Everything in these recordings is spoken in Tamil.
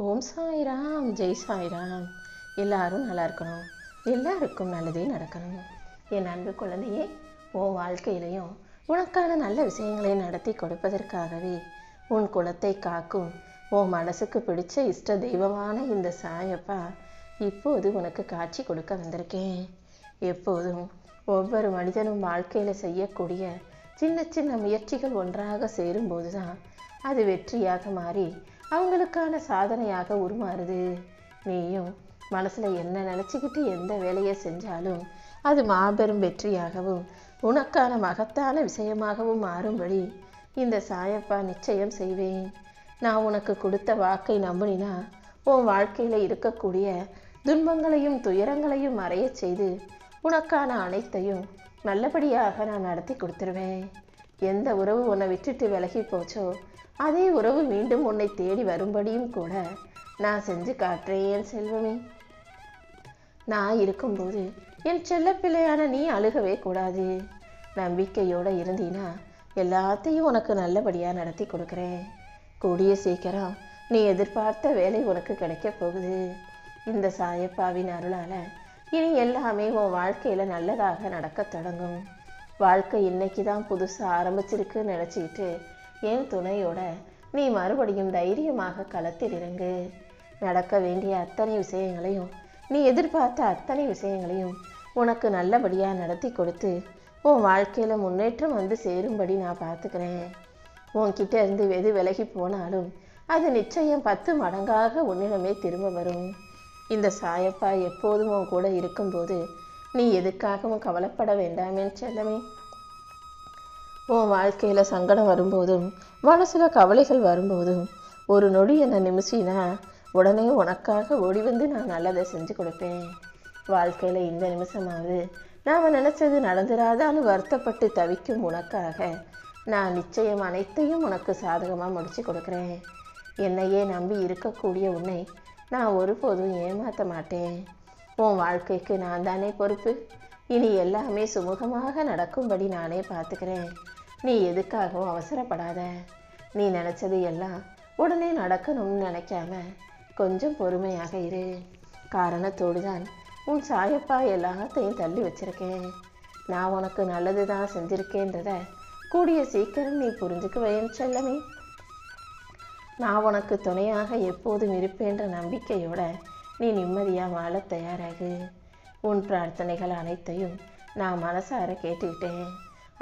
ஓம் சாய்ராம், ஜெய் சாய்ராம். எல்லாரும் நல்லா இருக்கணும், எல்லாருக்கும் நல்லதே நடக்கணும். என் அன்பு குழந்தையே, உன் வாழ்க்கையிலையும் உனக்கான நல்ல விஷயங்களை நடத்தி கொடுப்பதற்காகவே உன் குலத்தை காக்கும் உன் மனசுக்கு பிடிச்ச இஷ்ட தெய்வமான இந்த சாயப்பா இப்போது உனக்கு காட்சி கொடுக்க வந்திருக்கேன். எப்போதும் ஒவ்வொரு மனிதனும் வாழ்க்கையில் செய்யக்கூடிய சின்ன சின்ன முயற்சிகள் ஒன்றாக சேரும்போது தான் அது வெற்றியாக மாறி அவங்களுக்கான சாதனையாக உருமாறுது. நீயும் மனசில் என்ன நினச்சிக்கிட்டு எந்த வேலையை செஞ்சாலும் அது மாபெரும் வெற்றியாகவும் உனக்கான மகத்தான விஷயமாகவும் மாறும்படி இந்த சாயப்பா நிச்சயம் செய்வேன். நான் உனக்கு கொடுத்த வாக்கை நம்பினா உன் வாழ்க்கையில் இருக்கக்கூடிய துன்பங்களையும் துயரங்களையும் மறைய செய்து உனக்கான அனைத்தையும் நல்லபடியாக நான் நடத்தி கொடுத்துருவேன். எந்த உறவு உன்னை விட்டுட்டு விலகி போச்சோ அதே உறவு மீண்டும் உன்னை தேடி வரும்படியும் கூட நான் செஞ்சு காட்டுறேன். என் செல்வமே, நான் இருக்கும்போது என் செல்ல பிள்ளையான நீ அழுகவே கூடாது. நம்பிக்கையோடு இருந்தீனா எல்லாத்தையும் உனக்கு நல்லபடியாக நடத்தி கொடுக்குறேன். கூடிய சீக்கிரம் நீ எதிர்பார்த்த வேலை உனக்கு கிடைக்க போகுது. இந்த சாயப்பாவின் அருளால் இனி எல்லாமே உன் வாழ்க்கையில் நல்லதாக நடக்க தொடங்கும். வாழ்க்கை இன்னைக்கு தான் புதுசாக ஆரம்பிச்சிருக்குன்னு நினச்சிக்கிட்டு என் துணையோட நீ மறுபடியும் தைரியமாக களத்தில் இறங்கு. நடக்க வேண்டிய அத்தனை விஷயங்களையும் நீ எதிர்பார்த்த அத்தனை விஷயங்களையும் உனக்கு நல்லபடியாக நடத்தி கொடுத்து உன் வாழ்க்கையில் முன்னேற்றம் வந்து சேரும்படி நான் பார்த்துக்கிறேன். உன்கிட்ட இருந்து எது விலகி போனாலும் அது நிச்சயம் 10 மடங்காக உன்னிடமே திரும்ப வரும். இந்த சாயப்பா எப்போதும் உன் கூட இருக்கும்போது நீ எதுக்காகவும் கவலைப்பட வேண்டாமே செல்லமே. உன் வாழ்க்கையில் சங்கடம் வரும்போதும் மனசில் கவலைகள் வரும்போதும் ஒரு நொடி என்னை நிமிஷினா உடனே உனக்காக ஓடி வந்து நான் நல்லதை செஞ்சு கொடுப்பேன். வாழ்க்கையில் இந்த நிமிஷமாவது நாம் நினச்சது நடந்துராதான்னு வருத்தப்பட்டு தவிக்கும் உனக்காக நான் நிச்சயம் அனைத்தையும் உனக்கு சாதகமாக முடிச்சு கொடுக்குறேன். என்னையே நம்பி இருக்கக்கூடிய உன்னை நான் ஒருபோதும் ஏமாற்ற மாட்டேன். உன் வாழ்க்கைக்கு நான் தானே பொறுப்பு. இனி எல்லாமே சுமூகமாக நடக்கும்படி நானே பார்த்துக்கிறேன். நீ எதுக்காகவும் அவசரப்படாத. நீ நினச்சது எல்லாம் உடனே நடக்கணும்னு நினைக்காம கொஞ்சம் பொறுமையாக இரு. காரணத்தோடு தான் உன் சாயப்பா எல்லாத்தையும் தள்ளி வச்சிருக்கேன். நான் உனக்கு நல்லது தான் செஞ்சிருக்கேன்றத கூடிய சீக்கிரம் நீ புரிஞ்சுக்குவேன் செல்லமே. நான் உனக்கு துணையாக எப்போதும் இருப்பேன்ற நம்பிக்கையோட நீ நிம்மதியாக வாழ தயாராகு. உன் பிரார்த்தனைகள் அனைத்தையும் நான் மனசார கேட்டுக்கிட்டேன்.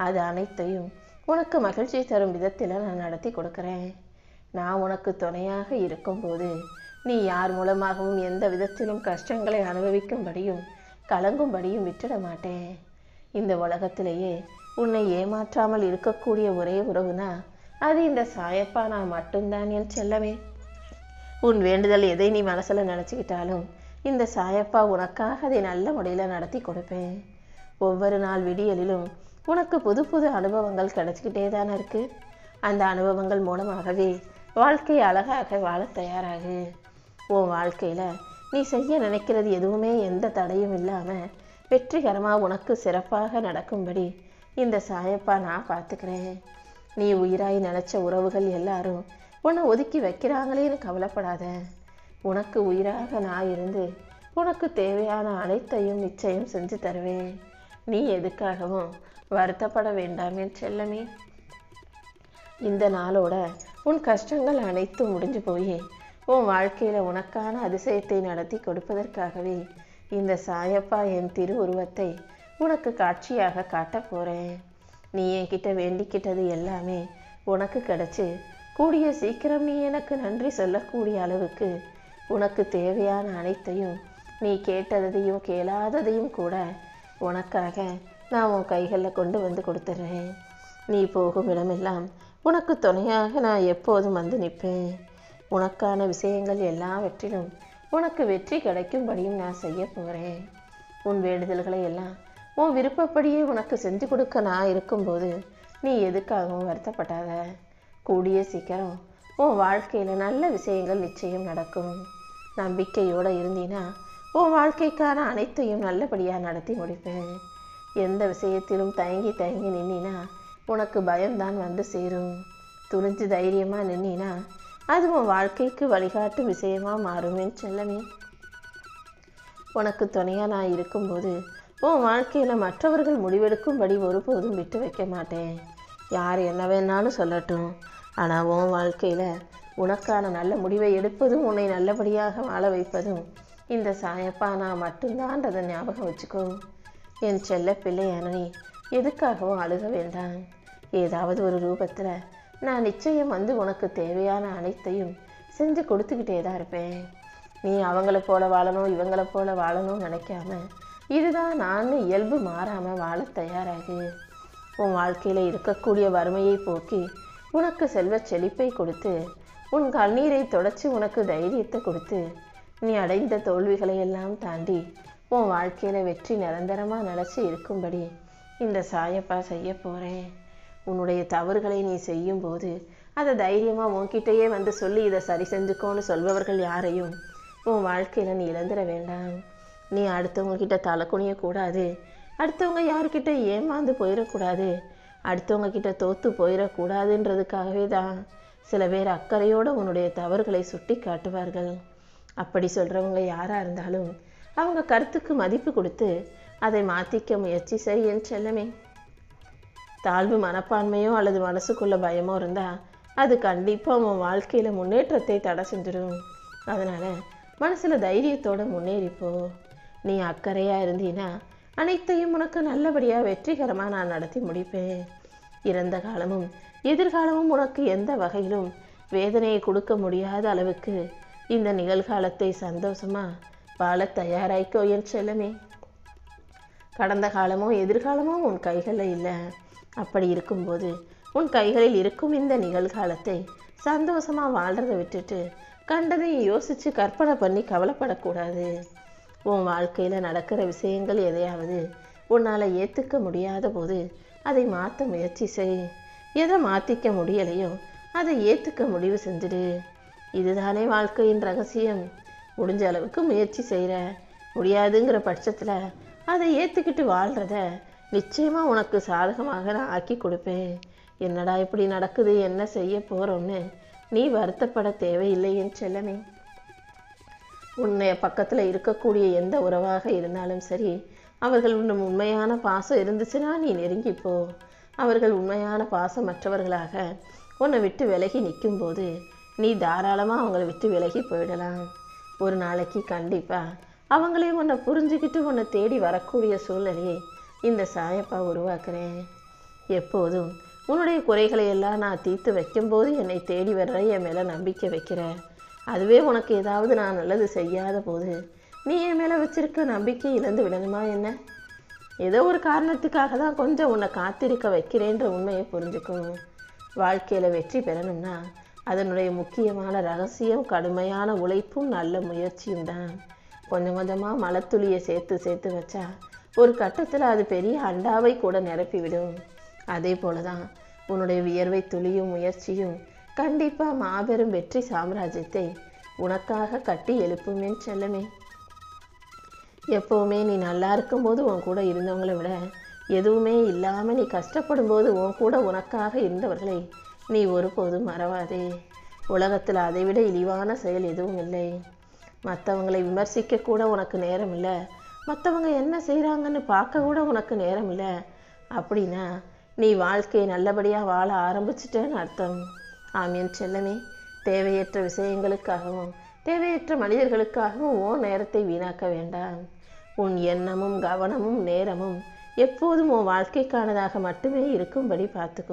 அது அனைத்தையும் உனக்கு மகிழ்ச்சி தரும் விதத்தில் நான் நடத்தி கொடுக்குறேன். நான் உனக்கு துணையாக இருக்கும்போது நீ யார் மூலமாகவும் எந்த விதத்திலும் கஷ்டங்களை அனுபவிக்கும்படியும் கலங்கும்படியும் விட்டுட மாட்டேன். இந்த உலகத்திலேயே உன்னை ஏமாற்றாமல் இருக்கக்கூடிய ஒரே உறவுனா அது இந்த சாயப்பா நான் மட்டும்தான் என் செல்லமே. உன் வேண்டுதல் எதை நீ மனசில் நினச்சிக்கிட்டாலும் இந்த சாயப்பா உனக்காக அதை நல்ல முறையில் நடத்தி கொடுப்பேன். ஒவ்வொரு நாள் விடியலிலும் உனக்கு புது புது அனுபவங்கள் கிடைச்சிக்கிட்டே தானே இருக்குது. அந்த அனுபவங்கள் மூலமாகவே வாழ்க்கையை அழகாக வாழ தயாராகு. உன் வாழ்க்கையில் நீ செய்ய நினைக்கிறது எதுவுமே எந்த தடையும் இல்லாமல் வெற்றிகரமாக உனக்கு சிறப்பாக நடக்கும்படி இந்த சாயப்பா நான் பார்த்துக்கிறேன். நீ உயிராய் நினச்ச உறவுகள் எல்லாரும் உன்னை ஒதுக்கி வைக்கிறாங்களேன்னு கவலைப்படாத. உனக்கு உயிராக நான் இருந்து உனக்கு தேவையான அனைத்தையும் நிச்சயம் செஞ்சு தருவேன். நீ எதுக்காகவும் வருத்தப்பட வேண்டாம் என் செல்லமே. இந்த நாளோட உன் கஷ்டங்கள் அனைத்தும் முடிஞ்சு போய் உன் வாழ்க்கையில் உனக்கான அதிசயத்தை நடத்தி கொடுப்பதற்காகவே இந்த சாயப்பா என் திருவுருவத்தை உனக்கு காட்சியாக காட்டப் போகிறேன். நீ என்கிட்ட வேண்டிக்கிட்டது எல்லாமே உனக்கு கிடைச்சி கூடிய சீக்கிரம் நீ எனக்கு நன்றி சொல்லக்கூடிய அளவுக்கு உனக்கு தேவையான அனைத்தையும் நீ கேட்டதையும் கேளாததையும் கூட உனக்காக நான் உன் கைகளில் கொண்டு வந்து கொடுத்துட்றேன். நீ போகும் இடமெல்லாம் உனக்கு துணையாக நான் எப்போதும் வந்து நிற்பேன். உனக்கான விஷயங்கள் எல்லாவற்றிலும் உனக்கு வெற்றி கிடைக்கும்படியும் நான் செய்ய போகிறேன். உன் வேண்டுதல்களை எல்லாம் உன் விருப்பப்படியே உனக்கு செஞ்சு கொடுக்க நான் இருக்கும்போது நீ எதுக்காகவும் வருத்தப்படாத. கூடிய சீக்கிரம் உன் வாழ்க்கையில் நல்ல விஷயங்கள் நிச்சயம் நடக்கும். நம்பிக்கையோடு இருந்தீனா உன் வாழ்க்கைக்கான அனைத்தையும் நல்லபடியாக நடத்தி முடிப்பேன். எந்த விஷயத்திலும் தயங்கி நின்னா உனக்கு பயம்தான் வந்து சேரும். துணிஞ்சு தைரியமாக நின்னா அது உன் வாழ்க்கைக்கு வழிகாட்டும் விஷயமா மாறும் என் செல்லமே. உனக்கு துணையாக நான் இருக்கும்போது உன் வாழ்க்கையில் மற்றவர்கள் முடிவெடுக்கும்படி ஒருபோதும் விட்டு வைக்க மாட்டேன். யார் என்ன வேணாலும் சொல்லட்டும், ஆனால் உன் வாழ்க்கையில் உனக்கான நல்ல முடிவை எடுப்பதும் உன்னை நல்லபடியாக வாழ வைப்பதும் இந்த சாயப்பா நான் மட்டும்தான்றதை ஞாபகம் வச்சுக்கோ. என் செல்ல பிள்ளையான நீ எதுக்காகவும் அழுக வேண்டாம். ஏதாவது ஒரு ரூபத்தில் நான் நிச்சயம் வந்து உனக்கு தேவையான அனைத்தையும் செஞ்சு கொடுத்துக்கிட்டே தான் இருப்பேன். நீ அவங்கள போல வாழணும் இவங்களை போல வாழணும்னு நினைக்காம இதுதான் நான் இயல்பு மாறாமல் வாழ தயாராகு. உன் வாழ்க்கையில் இருக்கக்கூடிய வறுமையை போக்கி உனக்கு செல்வ செழிப்பை கொடுத்து உன் கண்ணீரை தொடச்சி உனக்கு தைரியத்தை கொடுத்து நீ அடைந்த தோல்விகளை எல்லாம் தாண்டி உன் வாழ்க்கையில் வெற்றி நிரந்தரமாக நிலச்சி இருக்கும்படி இந்த சாயப்பா செய்ய போகிறேன். உன்னுடைய தவறுகளை நீ செய்யும்போது அதை தைரியமாக உன்கிட்டயே வந்து சொல்லி இதை சரி செஞ்சுக்கோன்னு சொல்பவர்கள் யாரையும் உன் வாழ்க்கையில் நீ இழந்துட வேண்டாம். நீ அடுத்தவங்கக்கிட்ட தலை குனியக்கூடாது, அடுத்தவங்க யாருக்கிட்ட ஏமாந்து போயிடக்கூடாது, அடுத்தவங்க கிட்ட தோற்று போயிடக்கூடாதுன்றதுக்காகவே தான் சில பேர் அக்கறையோடு உன்னுடைய தவறுகளை சுட்டி காட்டுவார்கள். அப்படி சொல்கிறவங்க யாராக இருந்தாலும் அவங்க கருத்துக்கு மதிப்பு கொடுத்து அதை மாற்றிக்க முயற்சி செய் என் செல்லமே. தாழ்வு மனப்பான்மையோ அல்லது மனசுக்குள்ள பயமோ இருந்தால் அது கண்டிப்பாக உன் வாழ்க்கையில் முன்னேற்றத்தை தடை செஞ்சிடும். அதனால் மனசில் தைரியத்தோடு முன்னேறிப்போ. நீ அக்கறையாக இருந்தீன்னா அனைத்தையும் உனக்கு நல்லபடியாக வெற்றிகரமாக நான் நடத்தி முடிப்பேன். இறந்த காலமும் எதிர்காலமும் உனக்கு எந்த வகையிலும் வேதனையை கொடுக்க முடியாத அளவுக்கு இந்த நிகழ்காலத்தை சந்தோஷமாக வாழ தயாராய்க்கோ என் செல்லமே. கடந்த காலமோ எதிர்காலமோ உன் கைகளில் இல்லை. அப்படி இருக்கும்போது உன் கைகளில் இருக்கும் இந்த நிகழ்காலத்தை சந்தோஷமாக வாழ்கிறத விட்டுட்டு கண்டதையும் யோசித்து கற்பனை பண்ணி கவலைப்படக்கூடாது. உன் வாழ்க்கையில் நடக்கிற விஷயங்கள் எதையாவது உன்னால் ஏற்றுக்க முடியாத போது அதை மாற்ற முயற்சி செய். எதை மாற்றிக்க முடியலையோ அதை ஏற்றுக்க முடிவு செஞ்சிடு. இதுதானே வாழ்க்கையின் ரகசியம். முடிஞ்ச அளவுக்கு முயற்சி செய்கிற, முடியாதுங்கிற பட்சத்தில் அதை ஏற்றுக்கிட்டு வாழ்கிறத நிச்சயமாக உனக்கு சாதகமாக நான் ஆக்கி கொடுப்பேன். என்னடா இப்படி நடக்குது, என்ன செய்ய போகிறோன்னு நீ வருத்தப்பட தேவையில்லை என் செல்லமே. உன்னை பக்கத்தில் இருக்கக்கூடிய எந்த உறவாக இருந்தாலும் சரி, அவர்கள் உண்மையான பாசம் இருந்துச்சுன்னா நீ நெருங்கிப்போ. அவர்கள் உண்மையான பாசமற்றவர்களாக உன்னை விட்டு விலகி நிற்கும்போது நீ தாராளமாக அவங்கள விட்டு விலகி போயிடலாம். ஒரு நாளைக்கு கண்டிப்பாக அவங்களையும் உன்னை புரிஞ்சுக்கிட்டு உன்னை தேடி வரக்கூடிய சூழ்நிலையை இந்த சாயப்பா உருவாக்குறேன். எப்போதும் உன்னுடைய குறைகளை எல்லாம் நான் தீர்த்து வைக்கும்போது என்னை தேடி வர்ற என் மேலே நம்பிக்கை வைக்கிற. அதுவே உனக்கு ஏதாவது நான் நல்லது செய்யாத போது நீ என் மேலே வச்சிருக்க நம்பிக்கை இழந்து விடணுமா என்ன? ஏதோ ஒரு காரணத்துக்காக தான் கொஞ்சம் உன்னை காத்திருக்க வைக்கிறேன்ற உண்மையை புரிஞ்சுக்கணும். வாழ்க்கையில் வெற்றி பெறணும்னா அதனுடைய முக்கியமான ரகசியம் கடுமையான உழைப்பும் நல்ல முயற்சியும் தான். கொஞ்சம் கொஞ்சமாக மலைத்துளியை சேர்த்து சேர்த்து வச்சா ஒரு கட்டத்தில் அது பெரிய அண்டாவை கூட நிரப்பிவிடும். அதே போல தான் உன்னுடைய வியர்வை துளியும் முயற்சியும் கண்டிப்பாக மாபெரும் வெற்றி சாம்ராஜ்யத்தை உனக்காக கட்டி எழுப்புமே செல்லமே. எப்போவுமே நீ நல்லா இருக்கும்போது உன் கூட இருந்தவங்களை விட எதுவுமே இல்லாமல் நீ கஷ்டப்படும் போது உன் கூட உனக்காக இருந்தவர்களை நீ ஒருபோதும் மறவாதே. உலகத்தில் அதை விட இழிவான செயல் எதுவும் இல்லை. மற்றவங்களை விமர்சிக்க கூட உனக்கு நேரம் இல்லை, மற்றவங்க என்ன செய்கிறாங்கன்னு பார்க்க கூட உனக்கு நேரம் இல்லை. அப்படின்னா நீ வாழ்க்கையை நல்லபடியாக வாழ ஆரம்பிச்சிட்டேன்னு அர்த்தம். ஆமீன் செல்லமே. தேவையற்ற விஷயங்களுக்காகவும் தேவையற்ற மனிதர்களுக்காகவும் உன் நேரத்தை வீணாக்க வேண்டாம். உன் எண்ணமும் கவனமும் நேரமும் எப்போதும் உன் வாழ்க்கைக்கானதாக மட்டுமே இருக்கும்படி பார்த்துக்கோ.